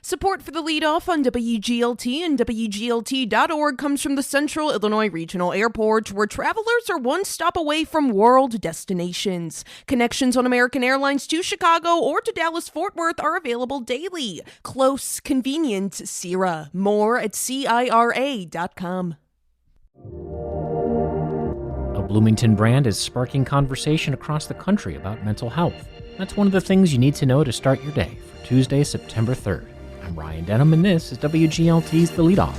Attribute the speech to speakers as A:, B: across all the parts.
A: Support for the Leadoff on WGLT and WGLT.org comes from the Central Illinois Regional Airport, where travelers are one stop away from world destinations. Connections on American Airlines to Chicago or to Dallas-Fort Worth are available daily. Close, convenient, CIRA. More at CIRA.com.
B: A Bloomington brand is sparking conversation across the country about mental health. That's one of the things you need to know to start your day for Tuesday, September 3rd. I'm Ryan Denham, and this is WGLT's The Leadoff.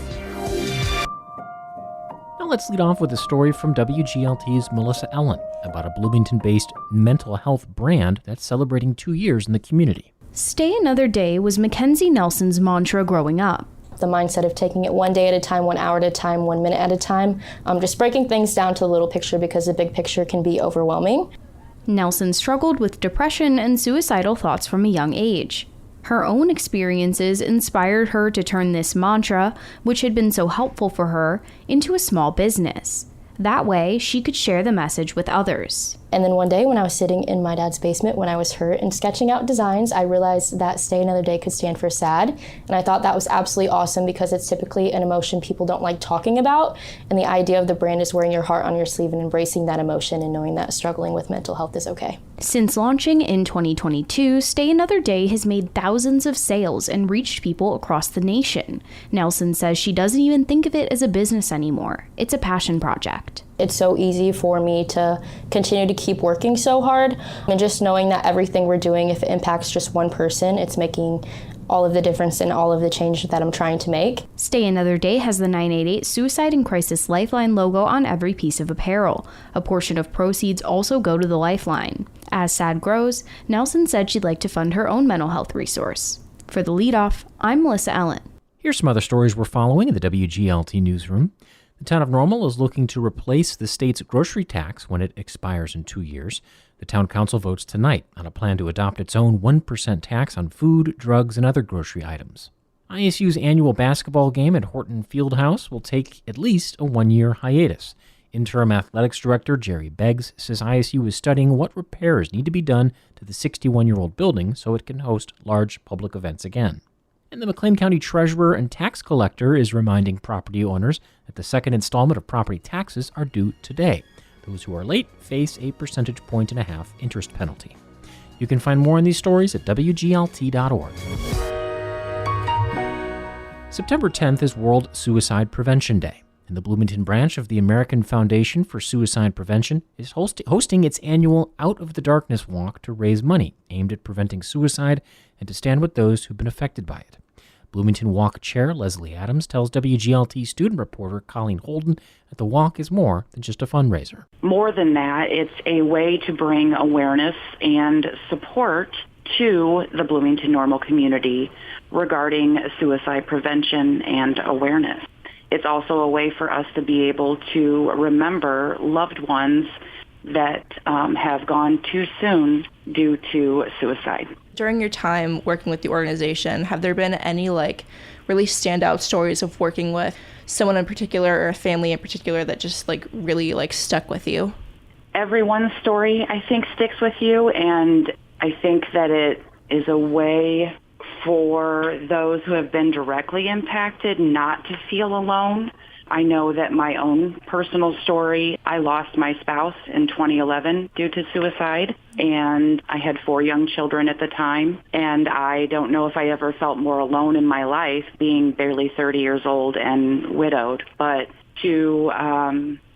B: Now let's lead off with a story from WGLT's Melissa Ellen about a Bloomington-based mental health brand that's celebrating 2 years in the community.
C: Stay another day was Mackenzie Nelson's mantra growing up.
D: The mindset of taking it one day at a time, 1 hour at a time, 1 minute at a time, just breaking things down to the little picture because the big picture can be overwhelming.
C: Nelson struggled with depression and suicidal thoughts from a young age. Her own experiences inspired her to turn this mantra, which had been so helpful for her, into a small business. That way, she could share the message with others.
D: And then one day when I was sitting in my dad's basement when I was hurt and sketching out designs, I realized that stay another day could stand for sad. And I thought that was absolutely awesome because it's typically an emotion people don't like talking about. And the idea of the brand is wearing your heart on your sleeve and embracing that emotion and knowing that struggling with mental health is okay.
C: Since launching in 2022, Stay Another Day has made thousands of sales and reached people across the nation. Nelson says she doesn't even think of it as a business anymore. It's a passion project.
D: It's so easy for me to continue to keep working so hard, and just knowing that everything we're doing, if it impacts just one person, it's making all of the difference in all of the change that I'm trying to make.
C: Stay Another Day has the 988 Suicide and Crisis Lifeline logo on every piece of apparel. A portion of proceeds also go to the Lifeline. As SAD grows, Nelson said she'd like to fund her own mental health resource. For The Leadoff, I'm Melissa Ellen.
B: Here's some other stories we're following in the WGLT newsroom. The town of Normal is looking to replace the state's grocery tax when it expires in 2 years. The town council votes tonight on a plan to adopt its own 1% tax on food, drugs, and other grocery items. ISU's annual basketball game at Horton Fieldhouse will take at least a 1-year hiatus. Interim athletics director Jerry Beggs says ISU is studying what repairs need to be done to the 61-year-old building so it can host large public events again. And the McLean County Treasurer and Tax Collector is reminding property owners that the second installment of property taxes are due today. Those who are late face a 1.5 percentage point interest penalty. You can find more on these stories at WGLT.org. September 10th is World Suicide Prevention Day, and the Bloomington branch of the American Foundation for Suicide Prevention is hosting its annual Out of the Darkness Walk to raise money aimed at preventing suicide and to stand with those who've been affected by it. Bloomington Walk Chair Leslie Adams tells WGLT student reporter Colleen Holden that the walk is more than just a fundraiser.
E: More than that, it's a way to bring awareness and support to the Bloomington Normal community regarding suicide prevention and awareness. It's also a way for us to be able to remember loved ones that have gone too soon due to suicide.
F: During your time working with the organization, have there been any really standout stories of working with someone in particular or a family in particular that just really stuck with you?
E: Everyone's story, I think, sticks with you, and I think that it is a way for those who have been directly impacted not to feel alone. I know that my own personal story, I lost my spouse in 2011 due to suicide, and I had 4 young children at the time, and I don't know if I ever felt more alone in my life, being barely 30 years old and widowed, but to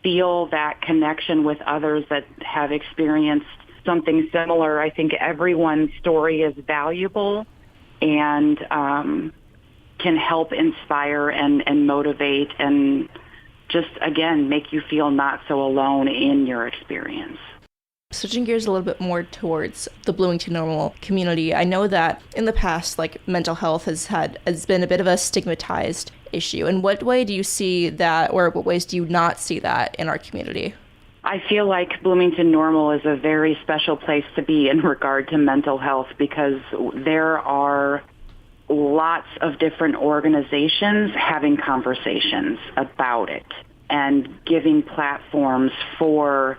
E: feel that connection with others that have experienced something similar. I think everyone's story is valuable and can help inspire and motivate and just, again, make you feel not so alone in your experience.
F: Switching gears a little bit more towards the Bloomington Normal community, I know that in the past, mental health has been a bit of a stigmatized issue. In what way do you see that, or what ways do you not see that in our community?
E: I feel like Bloomington Normal is a very special place to be in regard to mental health because there are lots of different organizations having conversations about it and giving platforms for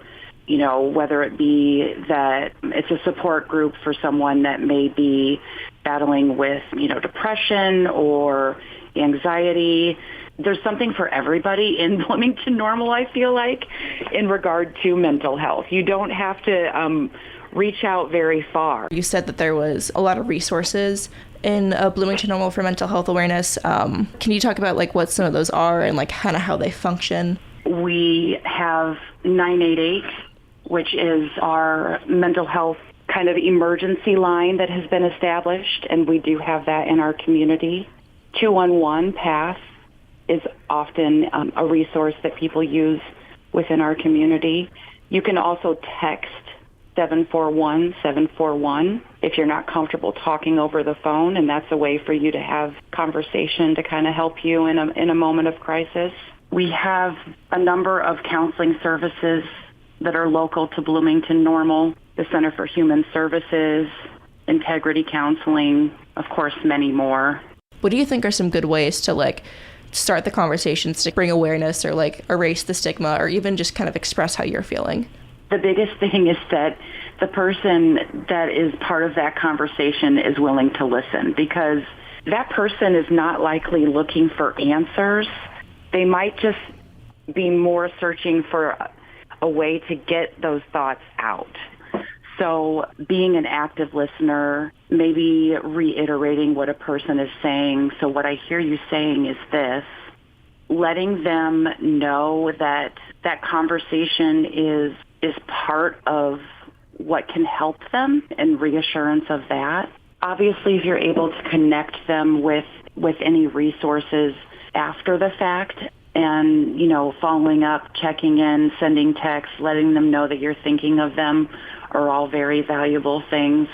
E: whether it be that it's a support group for someone that may be battling with, depression or anxiety. There's something for everybody in Bloomington Normal, I feel like, in regard to mental health. You don't have to reach out very far.
F: You said that there was a lot of resources in Bloomington Normal for mental health awareness. Can you talk about what some of those are and kind of how they function?
E: We have 988, which is our mental health kind of emergency line that has been established, and we do have that in our community. 211 PASS is often a resource that people use within our community. You can also text 741-741 if you're not comfortable talking over the phone, and that's a way for you to have conversation to kind of help you in a moment of crisis. We have a number of counseling services that are local to Bloomington Normal, the Center for Human Services, Integrity Counseling, of course, many more.
F: What do you think are some good ways to start the conversations to bring awareness or erase the stigma or even just kind of express how you're feeling?
E: The biggest thing is that the person that is part of that conversation is willing to listen, because that person is not likely looking for answers. They might just be more searching for a way to get those thoughts out. So being an active listener, maybe reiterating what a person is saying. So what I hear you saying is this. Letting them know that that conversation is part of what can help them, and reassurance of that. Obviously, if you're able to connect them with any resources after the fact, and, following up, checking in, sending texts, letting them know that you're thinking of them are all very valuable things.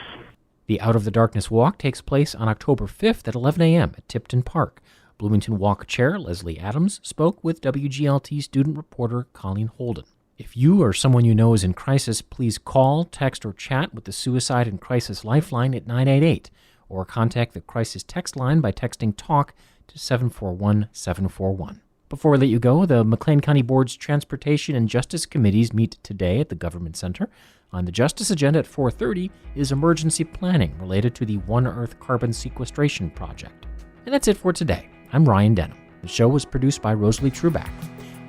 B: The Out of the Darkness Walk takes place on October 5th at 11 a.m. at Tipton Park. Bloomington Walk Chair Leslie Adams spoke with WGLT student reporter Colleen Holden. If you or someone you know is in crisis, please call, text, or chat with the Suicide and Crisis Lifeline at 988, or contact the Crisis Text Line by texting TALK to 741-741. Before we let you go, the McLean County Board's Transportation and Justice Committees meet today at the Government Center. On the Justice agenda at 4:30 is emergency planning related to the One Earth Carbon Sequestration Project. And that's it for today. I'm Ryan Denham. The show was produced by Rosalie Truback.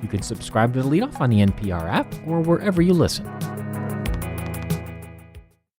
B: You can subscribe to the Leadoff on the NPR app or wherever you listen.